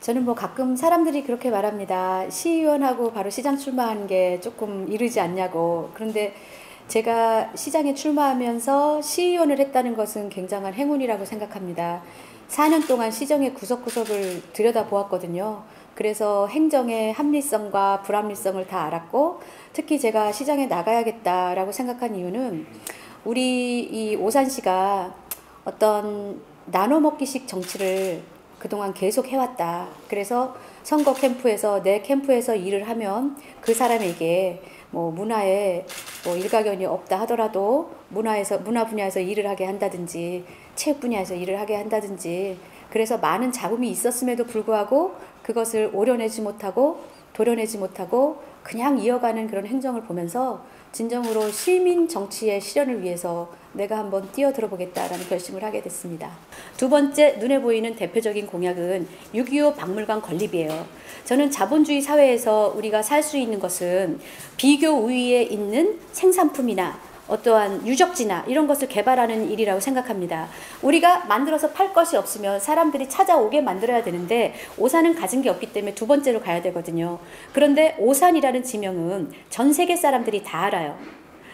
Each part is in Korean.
저는 뭐 가끔 사람들이 그렇게 말합니다. 시의원하고 바로 시장 출마하는 게 조금 이르지 않냐고. 그런데 제가 시장에 출마하면서 시의원을 했다는 것은 굉장한 행운이라고 생각합니다. 4년 동안 시정의 구석구석을 들여다보았거든요. 그래서 행정의 합리성과 불합리성을 다 알았고, 특히 제가 시장에 나가야겠다라고 생각한 이유는 우리 이 오산시가 어떤 나눠먹기식 정치를 그동안 계속 해왔다. 그래서 선거 캠프에서 내 캠프에서 일을 하면 그 사람에게 뭐 문화에 뭐 일가견이 없다 하더라도 문화 분야에서 일을 하게 한다든지 체육 분야에서 일을 하게 한다든지, 그래서 많은 잡음이 있었음에도 불구하고 그것을 오려내지 못하고 도려내지 못하고 그냥 이어가는 그런 행정을 보면서 진정으로 시민 정치의 실현을 위해서 내가 한번 뛰어들어 보겠다라는 결심을 하게 됐습니다. 두 번째 눈에 보이는 대표적인 공약은 6.25 박물관 건립이에요. 저는 자본주의 사회에서 우리가 살 수 있는 것은 비교 우위에 있는 생산품이나 어떠한 유적지나 이런 것을 개발하는 일이라고 생각합니다. 우리가 만들어서 팔 것이 없으면 사람들이 찾아오게 만들어야 되는데 오산은 가진 게 없기 때문에 두 번째로 가야 되거든요. 그런데 오산이라는 지명은 전 세계 사람들이 다 알아요.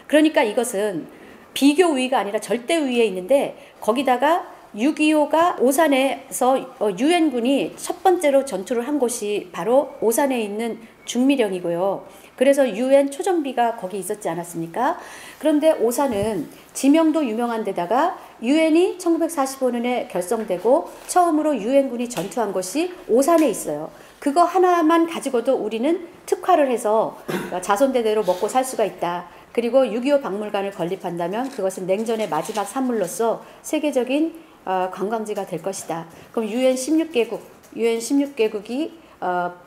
그러니까 이것은 비교 우위가 아니라 절대 우위에 있는데, 거기다가 6.25가 오산에서 유엔군이 첫 번째로 전투를 한 곳이 바로 오산에 있는 중미령이고요. 그래서 유엔 초정비가 거기 있었지 않았습니까? 그런데 오산은 지명도 유명한 데다가 유엔이 1945년에 결성되고 처음으로 유엔군이 전투한 곳이 오산에 있어요. 그거 하나만 가지고도 우리는 특화를 해서 자손대대로 먹고 살 수가 있다. 그리고 6.25 박물관을 건립한다면 그것은 냉전의 마지막 산물로서 세계적인 관광지가 될 것이다. 그럼 유엔 16개국이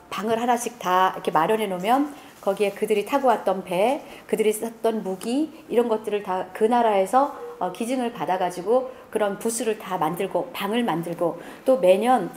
방을 하나씩 다 이렇게 마련해 놓으면 거기에 그들이 타고 왔던 배, 그들이 썼던 무기, 이런 것들을 다 그 나라에서 기증을 받아가지고 그런 부스를 다 만들고 방을 만들고, 또 매년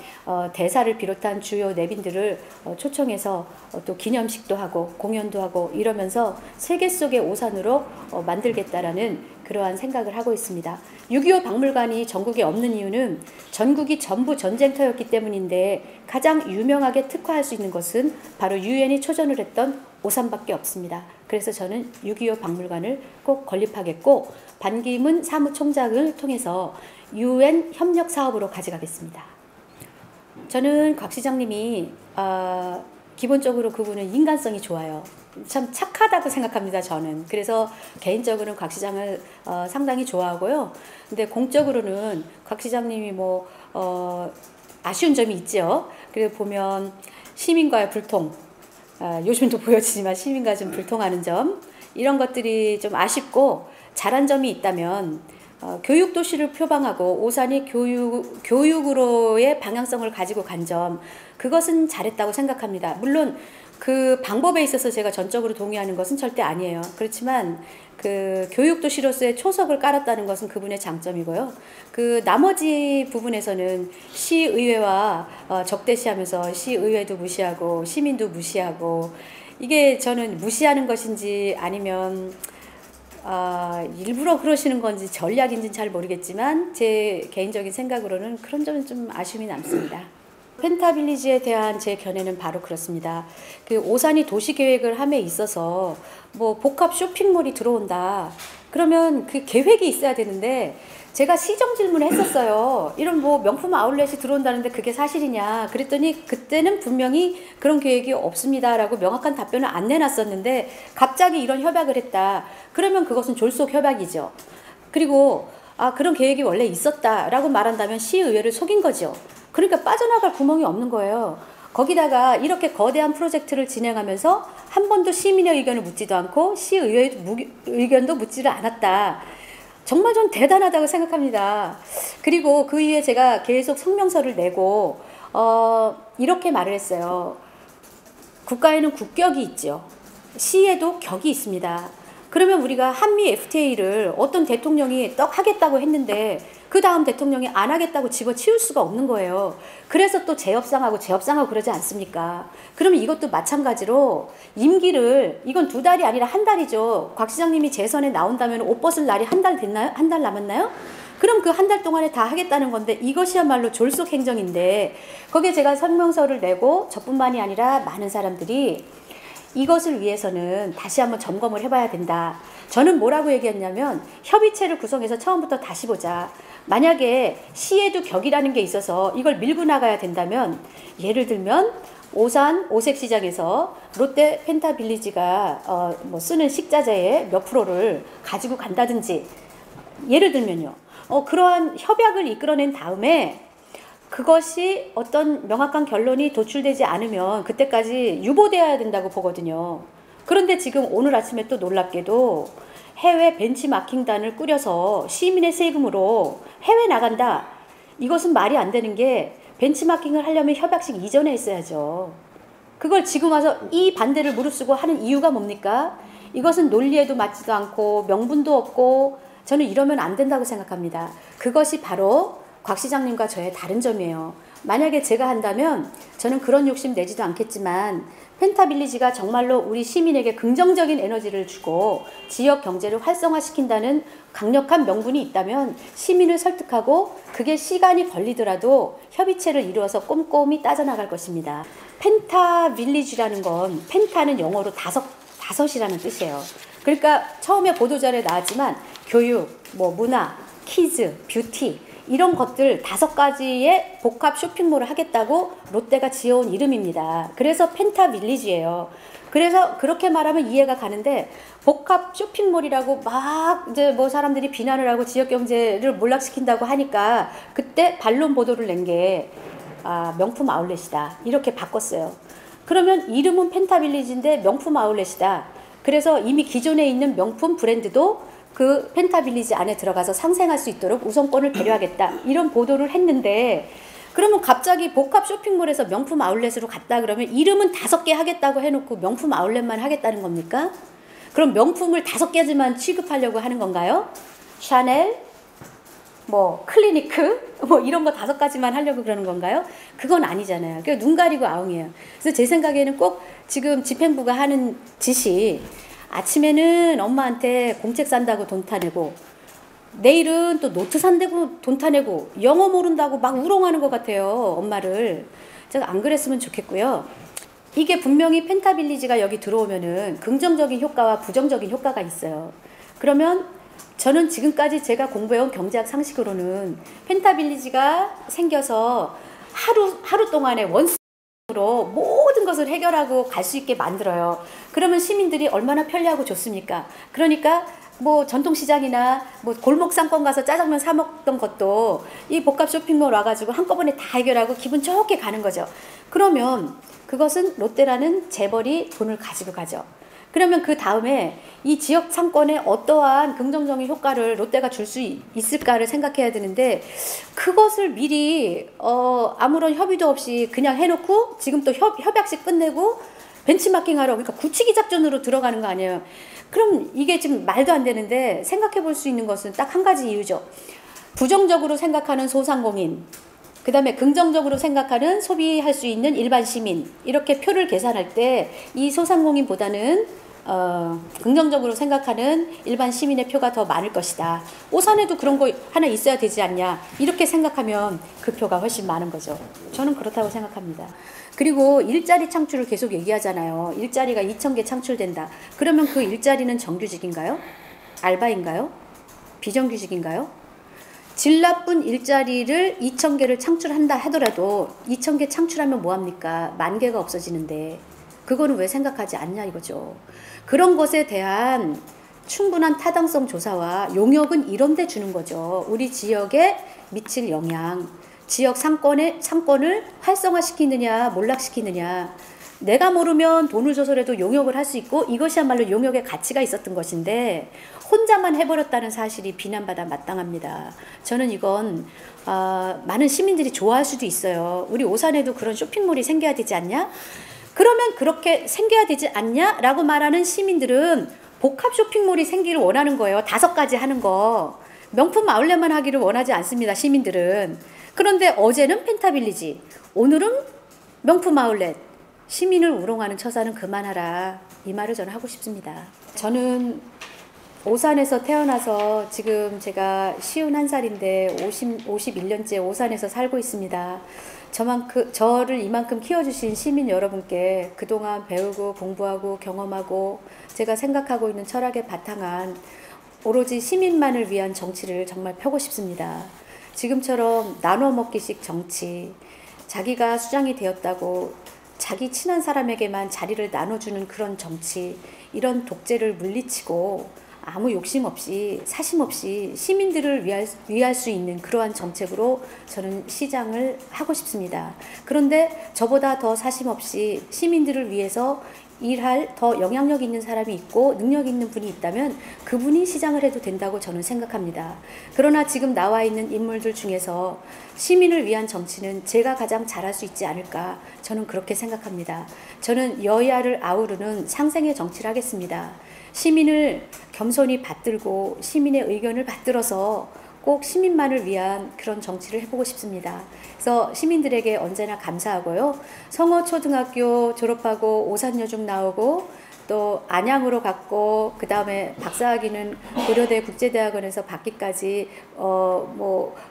대사를 비롯한 주요 내빈들을 초청해서 또 기념식도 하고 공연도 하고 이러면서 세계 속의 오산으로 만들겠다라는 그러한 생각을 하고 있습니다. 6.25 박물관이 전국에 없는 이유는 전국이 전부 전쟁터였기 때문인데, 가장 유명하게 특화할 수 있는 것은 바로 유엔이 초전을 했던 오산밖에 없습니다. 그래서 저는 6.25 박물관을 꼭 건립하겠고, 반기문 사무총장을 통해서 유엔 협력 사업으로 가져가겠습니다. 저는 곽 시장님이 기본적으로 그분은 인간성이 좋아요. 참 착하다고 생각합니다, 저는. 그래서 개인적으로는 곽 시장을 상당히 좋아하고요. 근데 공적으로는 곽 시장님이 뭐 아쉬운 점이 있죠. 그래서 보면 시민과의 불통, 요즘도 보여지지만 시민과 좀 불통하는 점, 이런 것들이 좀 아쉽고, 잘한 점이 있다면 교육도시를 표방하고 오산이 교육으로의 방향성을 가지고 간 점, 그것은 잘했다고 생각합니다. 물론 그 방법에 있어서 제가 전적으로 동의하는 것은 절대 아니에요. 그렇지만 그 교육도시로서의 초석을 깔았다는 것은 그분의 장점이고요. 그 나머지 부분에서는 시의회와 적대시하면서 시의회도 무시하고 시민도 무시하고, 이게 저는 무시하는 것인지 아니면 일부러 그러시는 건지 전략인지는 잘 모르겠지만 제 개인적인 생각으로는 그런 점은 좀 아쉬움이 남습니다. 펜타빌리지에 대한 제 견해는 바로 그렇습니다. 그 오산이 도시계획을 함에 있어서 뭐 복합 쇼핑몰이 들어온다 그러면 그 계획이 있어야 되는데, 제가 시정 질문을 했었어요. 이런 뭐 명품 아울렛이 들어온다는데 그게 사실이냐 그랬더니 그때는 분명히 그런 계획이 없습니다라고 명확한 답변을 안 내놨었는데, 갑자기 이런 협약을 했다 그러면 그것은 졸속 협약이죠. 그리고 그런 계획이 원래 있었다라고 말한다면 시의회를 속인 거죠. 그러니까 빠져나갈 구멍이 없는 거예요. 거기다가 이렇게 거대한 프로젝트를 진행하면서 한 번도 시민의 의견을 묻지도 않고 시의회의 의견도 묻지를 않았다. 정말 좀 대단하다고 생각합니다. 그리고 그 이후에 제가 계속 성명서를 내고 이렇게 말을 했어요. 국가에는 국격이 있죠. 시에도 격이 있습니다. 그러면 우리가 한미 FTA를 어떤 대통령이 떡 하겠다고 했는데 그 다음 대통령이 안 하겠다고 집어치울 수가 없는 거예요. 그래서 또 재협상하고 그러지 않습니까? 그러면 이것도 마찬가지로 임기를, 이건 2달이 아니라 1달이죠. 곽 시장님이 재선에 나온다면 옷 벗을 날이 1달 됐나요? 1달 남았나요? 그럼 그 한 달 동안에 다 하겠다는 건데 이것이야말로 졸속 행정인데 거기에 제가 성명서를 내고 저뿐만이 아니라 많은 사람들이 이것을 위해서는 다시 한번 점검을 해봐야 된다. 저는 뭐라고 얘기했냐면 협의체를 구성해서 처음부터 다시 보자. 만약에 시에도 격이라는 게 있어서 이걸 밀고 나가야 된다면 예를 들면 오산 오색시장에서 롯데 펜타빌리지가 뭐 쓰는 식자재의 몇 프로를 가지고 간다든지 예를 들면요. 그러한 협약을 이끌어낸 다음에 그것이 어떤 명확한 결론이 도출되지 않으면 그때까지 유보되어야 된다고 보거든요. 그런데 지금 오늘 아침에 또 놀랍게도 해외 벤치마킹단을 꾸려서 시민의 세금으로 해외 나간다. 이것은 말이 안 되는 게 벤치마킹을 하려면 협약식 이전에 했어야죠. 그걸 지금 와서 이 반대를 무릅쓰고 하는 이유가 뭡니까? 이것은 논리에도 맞지도 않고 명분도 없고 저는 이러면 안 된다고 생각합니다. 그것이 바로 곽 시장님과 저의 다른 점이에요. 만약에 제가 한다면 저는 그런 욕심 내지도 않겠지만 펜타빌리지가 정말로 우리 시민에게 긍정적인 에너지를 주고 지역 경제를 활성화시킨다는 강력한 명분이 있다면 시민을 설득하고 그게 시간이 걸리더라도 협의체를 이루어서 꼼꼼히 따져나갈 것입니다. 펜타빌리지라는 건 펜타는 영어로 다섯이라는 뜻이에요. 그러니까 처음에 보도자료에 나왔지만 교육, 문화, 키즈, 뷰티 이런 것들 5가지의 복합 쇼핑몰을 하겠다고 롯데가 지어온 이름입니다. 그래서 펜타빌리지예요. 그래서 그렇게 말하면 이해가 가는데 복합 쇼핑몰이라고 막 이제 사람들이 비난을 하고 지역 경제를 몰락시킨다고 하니까 그때 반론 보도를 낸 게 명품 아울렛이다. 이렇게 바꿨어요. 그러면 이름은 펜타빌리지인데 명품 아울렛이다. 그래서 이미 기존에 있는 명품 브랜드도 그 펜타빌리지 안에 들어가서 상생할 수 있도록 우선권을 배려하겠다. 이런 보도를 했는데 그러면 갑자기 복합 쇼핑몰에서 명품 아울렛으로 갔다 그러면 이름은 5개 하겠다고 해놓고 명품 아울렛만 하겠다는 겁니까? 그럼 명품을 5개지만 취급하려고 하는 건가요? 샤넬, 클리니크, 이런 거 5가지만 하려고 그러는 건가요? 그건 아니잖아요. 그러니까 눈 가리고 아웅이에요. 그래서 제 생각에는 꼭 지금 집행부가 하는 짓이 아침에는 엄마한테 공책 산다고 돈 타내고 내일은 또 노트 산다고 돈 타내고 영어 모른다고 막 우롱하는 것 같아요. 엄마를. 제가 안 그랬으면 좋겠고요. 이게 분명히 펜타빌리지가 여기 들어오면은 긍정적인 효과와 부정적인 효과가 있어요. 그러면 저는 지금까지 제가 공부해온 경제학 상식으로는 펜타빌리지가 생겨서 하루 동안에 원으로 모든 것을 해결하고 갈 수 있게 만들어요. 그러면 시민들이 얼마나 편리하고 좋습니까? 그러니까 전통시장이나 골목 상권 가서 짜장면 사 먹던 것도 이 복합 쇼핑몰 와가지고 한꺼번에 다 해결하고 기분 좋게 가는 거죠. 그러면 그것은 롯데라는 재벌이 돈을 가지고 가죠. 그러면 그 다음에 이 지역 상권에 어떠한 긍정적인 효과를 롯데가 줄 수 있을까를 생각해야 되는데 그것을 미리 아무런 협의도 없이 그냥 해놓고 지금 또 협약식 끝내고 벤치마킹하러 그러니까 굳히기 작전으로 들어가는 거 아니에요. 그럼 이게 지금 말도 안 되는데 생각해 볼 수 있는 것은 딱 한 가지 이유죠. 부정적으로 생각하는 소상공인, 그 다음에 긍정적으로 생각하는 소비할 수 있는 일반 시민 이렇게 표를 계산할 때 이 소상공인보다는 긍정적으로 생각하는 일반 시민의 표가 더 많을 것이다. 오산에도 그런 거 하나 있어야 되지 않냐 이렇게 생각하면 그 표가 훨씬 많은 거죠. 저는 그렇다고 생각합니다. 그리고 일자리 창출을 계속 얘기하잖아요. 일자리가 2,000개 창출된다. 그러면 그 일자리는 정규직인가요? 알바인가요? 비정규직인가요? 질 나쁜 일자리를 2,000개를 창출한다 하더라도 2,000개 창출하면 뭐합니까? 10,000개가 없어지는데 그거는 왜 생각하지 않냐 이거죠. 그런 것에 대한 충분한 타당성 조사와 용역은 이런 데 주는 거죠. 우리 지역에 미칠 영향, 지역 상권을 활성화시키느냐 몰락시키느냐. 내가 모르면 돈을 줘서라도 용역을 할 수 있고 이것이야말로 용역의 가치가 있었던 것인데 혼자만 해버렸다는 사실이 비난받아 마땅합니다. 저는 이건 많은 시민들이 좋아할 수도 있어요. 우리 오산에도 그런 쇼핑몰이 생겨야 되지 않냐? 그러면 그렇게 생겨야 되지 않냐? 라고 말하는 시민들은 복합 쇼핑몰이 생기를 원하는 거예요. 5가지 하는 거. 명품 아울렛만 하기를 원하지 않습니다. 시민들은. 그런데 어제는 펜타빌리지, 오늘은 명품 아울렛. 시민을 우롱하는 처사는 그만하라. 이 말을 저는 하고 싶습니다. 저는 오산에서 태어나서 지금 제가 51살인데 51년째 오산에서 살고 있습니다. 저를 이만큼 키워주신 시민 여러분께 그동안 배우고 공부하고 경험하고 제가 생각하고 있는 철학에 바탕한 오로지 시민만을 위한 정치를 정말 펴고 싶습니다. 지금처럼 나눠 먹기식 정치, 자기가 수장이 되었다고 자기 친한 사람에게만 자리를 나눠주는 그런 정치, 이런 독재를 물리치고 아무 욕심 없이 사심 없이 시민들을 위할 수 있는 그러한 정책으로 저는 시장을 하고 싶습니다. 그런데 저보다 더 사심 없이 시민들을 위해서 일할 더 영향력 있는 사람이 있고 능력 있는 분이 있다면 그분이 시장을 해도 된다고 저는 생각합니다. 그러나 지금 나와 있는 인물들 중에서 시민을 위한 정치는 제가 가장 잘할 수 있지 않을까, 저는 그렇게 생각합니다. 저는 여야를 아우르는 상생의 정치를 하겠습니다. 시민을 겸손히 받들고 시민의 의견을 받들어서 꼭 시민만을 위한 그런 정치를 해보고 싶습니다. 그래서 시민들에게 언제나 감사하고요. 성호초등학교 졸업하고 오산여중 나오고 또 안양으로 갔고 그 다음에 박사학위는 고려대 국제대학원에서 받기까지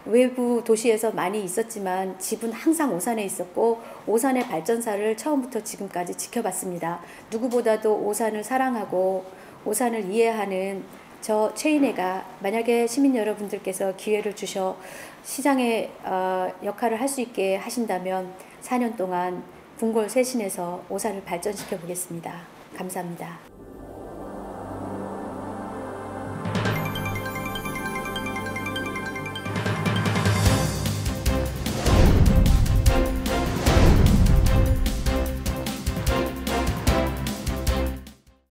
외부 도시에서 많이 있었지만 집은 항상 오산에 있었고 오산의 발전사를 처음부터 지금까지 지켜봤습니다. 누구보다도 오산을 사랑하고 오산을 이해하는 저 최인혜가 만약에 시민 여러분들께서 기회를 주셔 시장의 역할을 할 수 있게 하신다면 4년 동안 궁궐 쇄신해서 오산을 발전시켜 보겠습니다. 감사합니다.